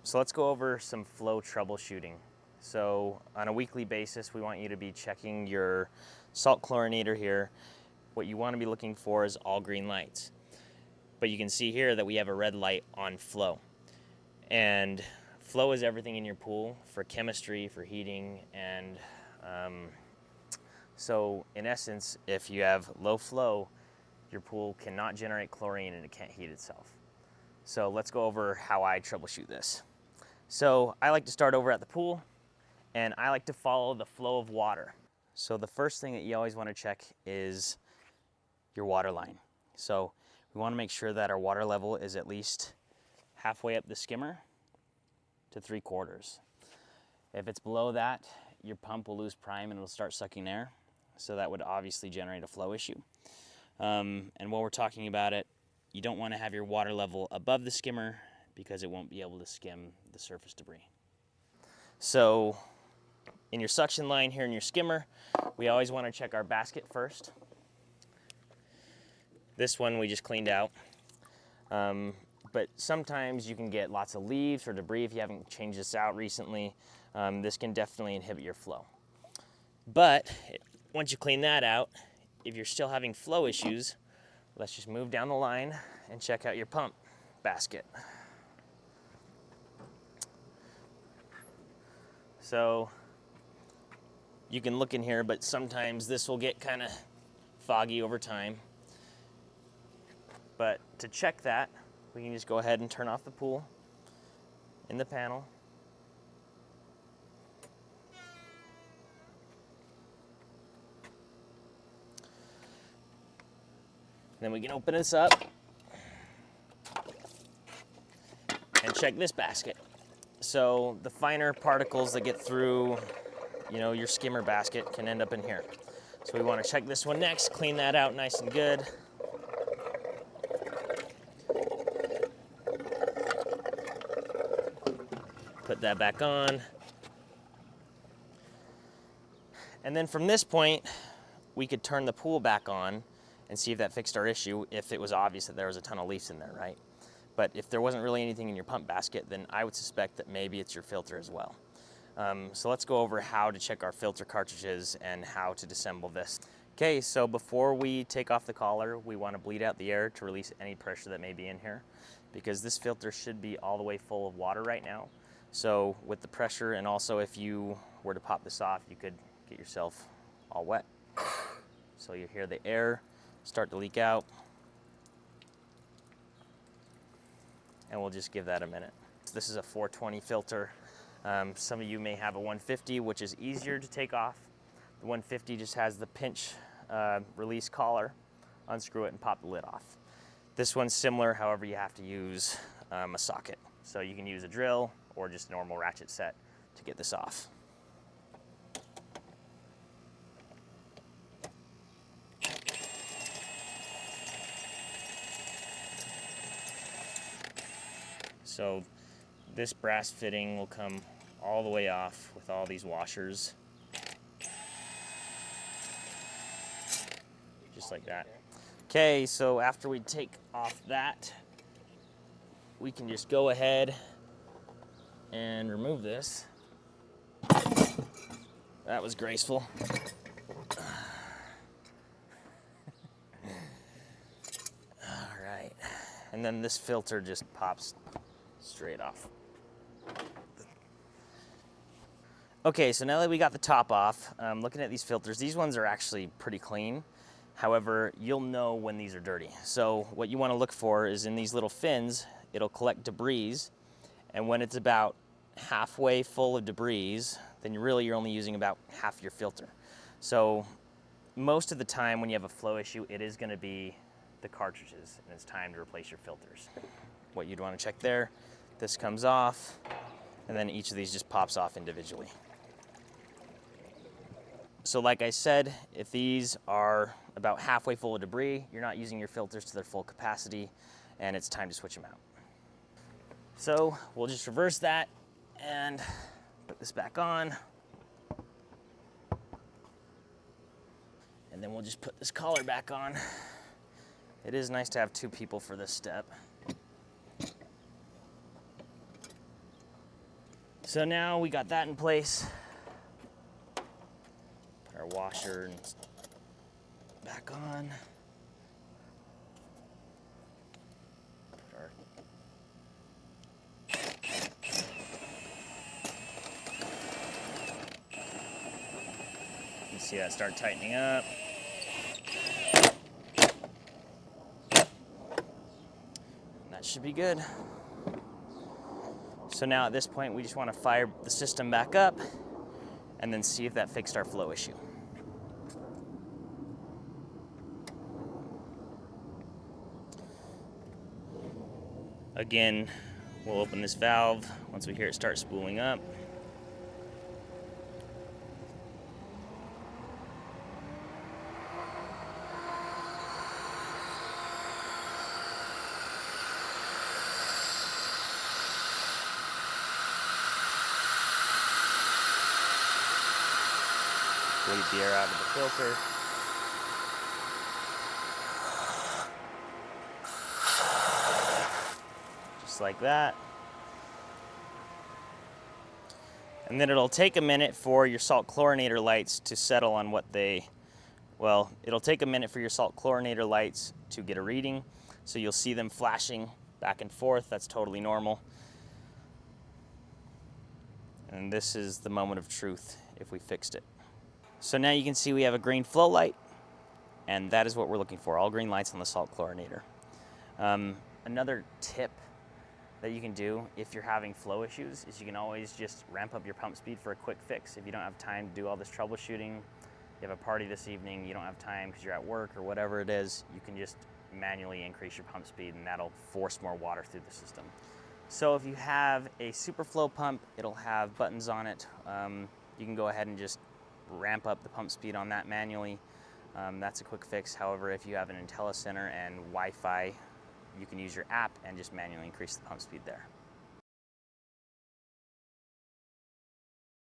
So let's go over some flow troubleshooting. So on a weekly basis, we want you to be checking your salt chlorinator here. What you want to be looking for is all green lights. But you can see here that we have a red light on flow. And flow is everything in your pool for chemistry, for heating, and so in essence, if you have low flow, your pool cannot generate chlorine and it can't heat itself. So let's go over how I troubleshoot this. So I like to start over at the pool, and I like to follow the flow of water. So the first thing that you always want to check is your water line. So we want to make sure that our water level is at least halfway up the skimmer to 3/4. If it's below that, your pump will lose prime and it'll start sucking air. So that would obviously generate a flow issue. And while we're talking about it, you don't want to have your water level above the skimmer because it won't be able to skim the surface debris. So in your suction line here in your skimmer, we always want to check our basket first. This one we just cleaned out. But sometimes you can get lots of leaves or debris if you haven't changed this out recently. This can definitely inhibit your flow. But once you clean that out, if you're still having flow issues, let's just move down the line and check out your pump basket. So you can look in here, but sometimes this will get kind of foggy over time. But to check that, we can just go ahead and turn off the pool in the panel. Then we can open this up and check this basket. So the finer particles that get through, your skimmer basket can end up in here. So we want to check this one next, clean that out nice and good. Put that back on. And then from this point, we could turn the pool back on and see if that fixed our issue, if it was obvious that there was a ton of leaks in there, right? But if there wasn't really anything in your pump basket, then I would suspect that maybe it's your filter as well. So let's go over how to check our filter cartridges and how to disassemble this. Okay, so before we take off the collar, we want to bleed out the air to release any pressure that may be in here, because this filter should be all the way full of water right now. So with the pressure, and also if you were to pop this off, you could get yourself all wet. So you hear the air start to leak out, and we'll just give that a minute. This is a 420 filter. Some of you may have a 150, which is easier to take off. The 150 just has the pinch release collar. Unscrew it and pop the lid off. This one's similar, however you have to use a socket. So you can use a drill or just a normal ratchet set to get this off. So this brass fitting will come all the way off with all these washers. Just like that. Okay, so after we take off that, we can just go ahead and remove this. That was graceful. All right, and then this filter just pops straight off. Okay, so now that we got the top off, looking at these filters, these ones are actually pretty clean. However, you'll know when these are dirty. So what you want to look for is in these little fins, it'll collect debris, and when it's about halfway full of debris, then you're only using about half your filter. So most of the time when you have a flow issue, it is going to be the cartridges, and it's time to replace your filters. What you'd want to check there, this comes off, and then each of these just pops off individually. So like I said, if these are about halfway full of debris, you're not using your filters to their full capacity, and it's time to switch them out. So we'll just reverse that and put this back on. And then we'll just put this collar back on. It is nice to have two people for this step. So now we got that in place. Put our washer back on. You see that start tightening up. That should be good. So now at this point, we just want to fire the system back up and then see if that fixed our flow issue. Again, we'll open this valve once we hear it start spooling up. Bleed the air out of the filter. Just like that. And then it'll take a minute for your salt chlorinator lights to settle on what it'll take a minute for your salt chlorinator lights to get a reading. So you'll see them flashing back and forth. That's totally normal. And this is the moment of truth if we fixed it. So now you can see we have a green flow light, and that is what we're looking for, all green lights on the salt chlorinator. Another tip that you can do if you're having flow issues is you can always just ramp up your pump speed for a quick fix. If you don't have time to do all this troubleshooting, you have a party this evening, you don't have time because you're at work or whatever it is, you can just manually increase your pump speed and that'll force more water through the system. So if you have a super flow pump, it'll have buttons on it. You can go ahead and just ramp up the pump speed on that manually. That's a quick fix. However, if you have an IntelliCenter and Wi-Fi, you can use your app and just manually increase the pump speed there.